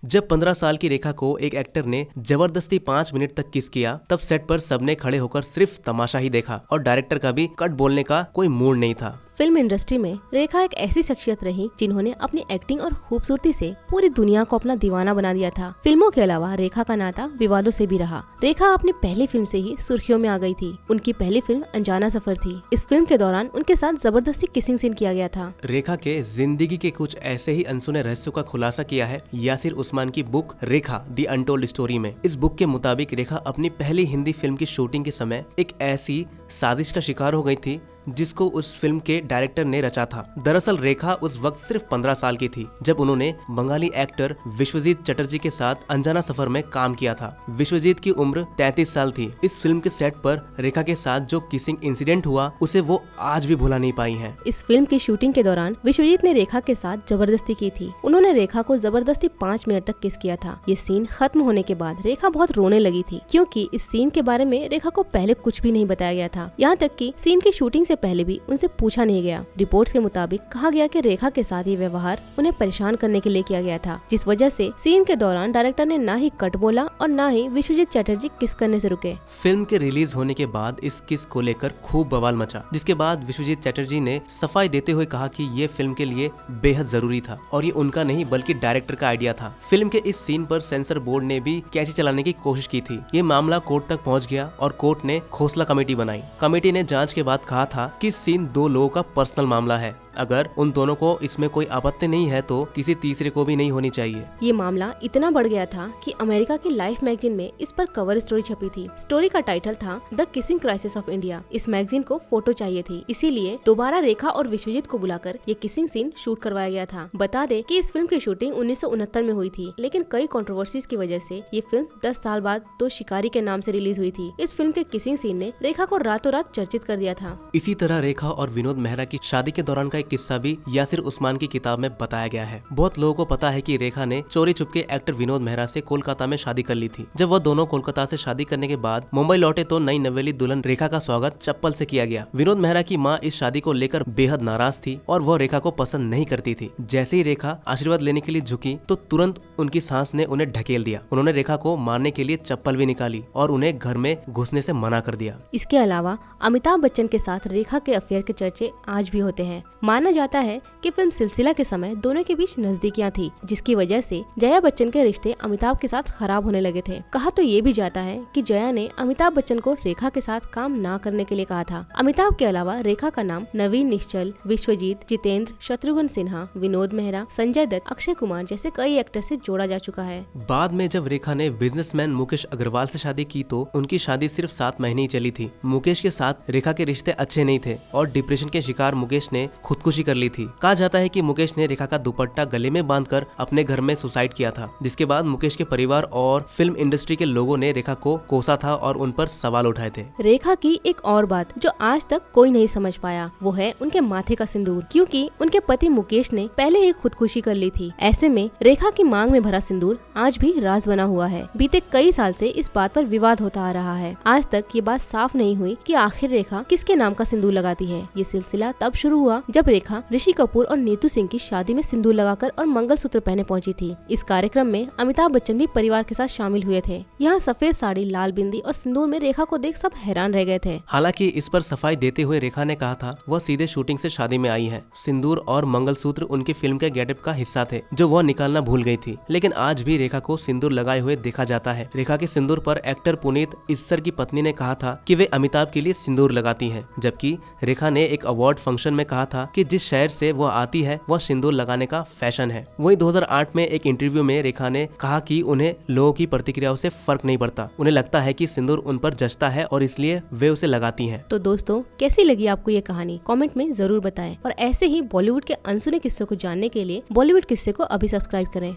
जब 15 साल की रेखा को एक एक्टर ने जबरदस्ती 5 मिनट तक किस किया, तब सेट पर सबने खड़े होकर सिर्फ तमाशा ही देखा और डायरेक्टर का भी कट बोलने का कोई मूड नहीं था। फिल्म इंडस्ट्री में रेखा एक ऐसी शख्सियत रही जिन्होंने अपनी एक्टिंग और खूबसूरती से पूरी दुनिया को अपना दीवाना बना दिया था। फिल्मों के अलावा रेखा का नाता विवादों से भी रहा। रेखा अपनी पहली फिल्म से ही सुर्खियों में आ गई थी। उनकी पहली फिल्म अनजाना सफर थी। इस फिल्म के दौरान उनके साथ जबरदस्ती किसिंग सीन किया गया था। रेखा के जिंदगी के कुछ ऐसे ही अनसुने रहस्यों का खुलासा किया है यासिर उस्मान की book Rekha the untold story में। इस बुक के मुताबिक रेखा अपनी पहली हिंदी फिल्म की शूटिंग के समय एक ऐसी साजिश का शिकार हो गई थी जिसको उस फिल्म के डायरेक्टर ने रचा था। दरअसल रेखा उस वक्त सिर्फ 15 साल की थी जब उन्होंने बंगाली एक्टर विश्वजीत चटर्जी के साथ अनजाना सफर में काम किया था। विश्वजीत की उम्र 33 साल थी। इस फिल्म के सेट पर रेखा के साथ जो किसिंग इंसिडेंट हुआ उसे वो आज भी भुला नहीं पाई हैं। इस फिल्म की शूटिंग के दौरान विश्वजीत ने रेखा के साथ जबरदस्ती की थी। उन्होंने रेखा को जबरदस्ती 5 मिनट तक किस किया था। ये सीन खत्म होने के बाद रेखा बहुत रोने लगी थी क्योंकि इस सीन के बारे में रेखा को पहले कुछ भी नहीं बताया गया था। यहाँ तक कि सीन की शूटिंग से पहले भी उनसे पूछा नहीं गया। रिपोर्ट्स के मुताबिक कहा गया कि रेखा के साथ ये व्यवहार उन्हें परेशान करने के लिए किया गया था, जिस वजह से सीन के दौरान डायरेक्टर ने ना ही कट बोला और ना ही विश्वजीत चटर्जी किस करने से रुके। फिल्म के रिलीज होने के बाद इस किस को लेकर खूब बवाल मचा, जिसके बाद विश्वजीत चटर्जी ने सफाई देते हुए कहा कि ये फिल्म के लिए बेहद जरूरी था और ये उनका नहीं बल्कि डायरेक्टर का आइडिया था। फिल्म के इस सीन पर सेंसर बोर्ड ने भी कैची चलाने की कोशिश की थी। ये मामला कोर्ट तक पहुंच गया और कोर्ट ने खोसला कमेटी बनाई। कमेटी ने जांच के बाद कहा था कि सीन 2 लोगों का पर्सनल मामला है। अगर उन दोनों को इसमें कोई आपत्ति नहीं है तो किसी तीसरे को भी नहीं होनी चाहिए। ये मामला इतना बढ़ गया था कि अमेरिका की लाइफ मैगजीन में इस पर कवर स्टोरी छपी थी। स्टोरी का टाइटल था the kissing crisis of India. इस मैगजीन को फोटो चाहिए थी, इसीलिए दोबारा रेखा और विश्वजीत को बुलाकर ये किसिंग सीन शूट करवाया गया था। बता दे कि इस फिल्म की शूटिंग 1969 में हुई थी, लेकिन कई कंट्रोवर्सीज की वजह से ये फिल्म 10 साल बाद तो शिकारी के नाम से रिलीज हुई थी। इस फिल्म के किसिंग सीन ने रेखा को रातों रात चर्चित कर दिया था। इसी तरह रेखा और विनोद मेहरा की शादी के दौरान का एक किस्सा भी यासिर उस्मान की किताब में बताया गया है। बहुत लोगों को पता है कि रेखा ने चोरी छुपके एक्टर विनोद मेहरा से कोलकाता में शादी कर ली थी। जब वह दोनों कोलकाता से शादी करने के बाद मुंबई लौटे तो नई नवेली दुल्हन रेखा का स्वागत चप्पल से किया गया। विनोद मेहरा की मां इस शादी को लेकर बेहद नाराज थी और वह रेखा को पसंद नहीं करती थी। जैसे ही रेखा आशीर्वाद लेने के लिए झुकी तो तुरंत उनकी सांस ने उन्हें ढकेल दिया। उन्होंने रेखा को मारने के लिए चप्पल भी निकाली और उन्हें घर में घुसने से मना कर दिया। इसके अलावा अमिताभ बच्चन के साथ रेखा के अफेयर के चर्चे आज भी होते हैं। माना जाता है कि फिल्म सिलसिला के समय दोनों के बीच नजदीकियां थी, जिसकी वजह से जया बच्चन के रिश्ते अमिताभ के साथ खराब होने लगे थे। कहा तो ये भी जाता है कि जया ने अमिताभ बच्चन को रेखा के साथ काम ना करने के लिए कहा था। अमिताभ के अलावा रेखा का नाम नवीन निश्चल, विश्वजीत, जितेंद्र, शत्रुघ्न सिन्हा, विनोद मेहरा, संजय दत्त, अक्षय कुमार जैसे कई एक्टर से जोड़ा जा चुका है। बाद में जब रेखा ने बिजनेसमैन मुकेश अग्रवाल से शादी की तो उनकी शादी सिर्फ 7 महीने ही चली थी। मुकेश के साथ रेखा के रिश्ते अच्छे नहीं थे और डिप्रेशन के शिकार मुकेश ने खुदकुशी कर ली थी। कहा जाता है कि मुकेश ने रेखा का दुपट्टा गले में बांधकर अपने घर में सुसाइड किया था, जिसके बाद मुकेश के परिवार और फिल्म इंडस्ट्री के लोगों ने रेखा को कोसा था और उन पर सवाल उठाए थे। रेखा की एक और बात जो आज तक कोई नहीं समझ पाया वो है उनके माथे का सिंदूर, क्योंकि उनके पति मुकेश ने पहले ही खुदकुशी कर ली थी। ऐसे में रेखा की मांग में भरा सिंदूर आज भी राज बना हुआ है। बीते कई साल से इस बात पर विवाद होता आ रहा है। आज तक ये बात साफ नहीं हुई कि आखिर रेखा किसके नाम का सिंदूर लगाती है। ये सिलसिला तब शुरू हुआ जब रेखा ऋषि कपूर और नीतू सिंह की शादी में सिंदूर लगाकर और मंगलसूत्र पहने पहुंची थी। इस कार्यक्रम में अमिताभ बच्चन भी परिवार के साथ शामिल हुए थे। यहाँ सफेद साड़ी, लाल बिंदी और सिंदूर में रेखा को देख सब हैरान रह गए थे। हालांकि इस पर सफाई देते हुए रेखा ने कहा था वह सीधे शूटिंग से शादी में आई है। सिंदूर और मंगलसूत्र उनकी फिल्म के गेटअप का हिस्सा थे जो वह निकालना भूल गई थी। लेकिन आज भी रेखा को सिंदूर लगाए हुए देखा जाता है। रेखा के सिंदूर पर एक्टर पुनीत इस्सर की पत्नी ने कहा था कि वे अमिताभ के लिए सिंदूर लगाती हैं, जबकि रेखा ने एक अवार्ड फंक्शन में कहा था कि जिस शहर से वह आती है वह सिंदूर लगाने का फैशन है। वहीं 2008 में एक इंटरव्यू में रेखा ने कहा कि उन्हें लोगों की प्रतिक्रियाओं से फर्क नहीं पड़ता। उन्हें लगता है कि सिंदूर उन पर जचता है और इसलिए वे उसे लगाती हैं। तो दोस्तों, कैसी लगी आपको ये कहानी? कमेंट में जरूर बताएं और ऐसे ही बॉलीवुड के अनसुने किस्सों को जानने के लिए बॉलीवुड किस्से को अभी सब्सक्राइब करें।